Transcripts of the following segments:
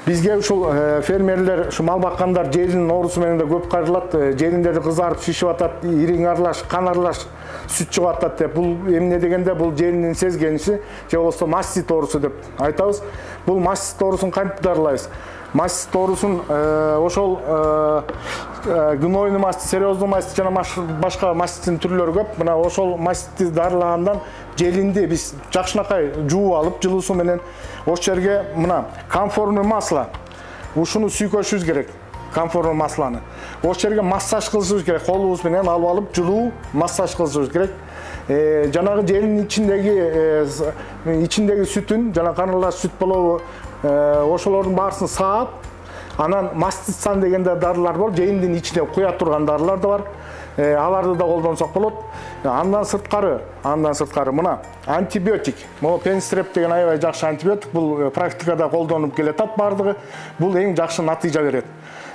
Бизге ушул фермерлер, ушу мал баккандар желдин оорусу менен да көп кайрылат. Желиндери кызарып шишип атат, ириң аралаш, кан аралаш сүт чыгып атат деп. Бул эмне дегенде бул желинин сезгениши, же болбосо мастит оорусу деп айтабыз. Бул мастит оорусун кантип дарылайбыз? Мастит оорусун ошол гнойный мастит, сериозный мастит жана башка маститтин түрлөрү көп. Мына ошол маститти дарылагандан желинди биз жакшынакай жууп алып, жылуу суу менен ошол жерге мына комфорный масло. Ушуну сүйкөшүбүз керек. Комфорный маслону. Ошол жерге массаж кылышыбыз керек. Колубуз менен алып жылуу массаж кылышыбыз керек. Жанагы желинин ичиндеги сүтүн, жана канарлаш сүт болобу, ошолордун баарысын саап, анан мастицан деген дарылар бар, желиндин ичине куя турган дарылар да бар. Аларды да колдонсок болот. Андан сырткары мына антибиотик. Могу пенстреп деген аябай жакшы антибиотик. Бул практикада колдонуп келатат бардыгы. Бул эң жакшы натыйжа берет.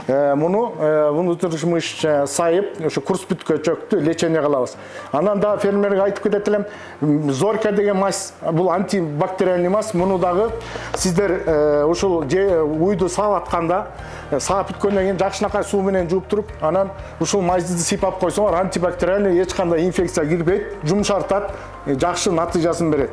Муну внутришмышечный сайып, ошо курс бүткө чөктү лечение кылабыз. Анан да фермерге айтып кетет элем, Зорька деген мазь, бул антибактериальный мазь. Муну дагы сиздер ушул уйду саап атканда, саап бүткөндөн кийин жакшынакай суу менен жууп туруп, анан ушул мазьды сыйпап койсоңор, антибактериальный эч кандай инфекция кирбейт, жумшартат, жакшы натыйжасын берет.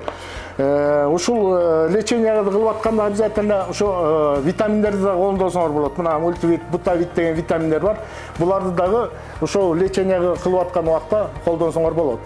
Ушул лечениеди кылып атканда обязательно ошо витаминдерди да колдонсоңор болот. Мына мультивит, бутавит деген витаминдер бар. Буларды дагы ошо лечение кылып аткан убакта колдонсоңор болот.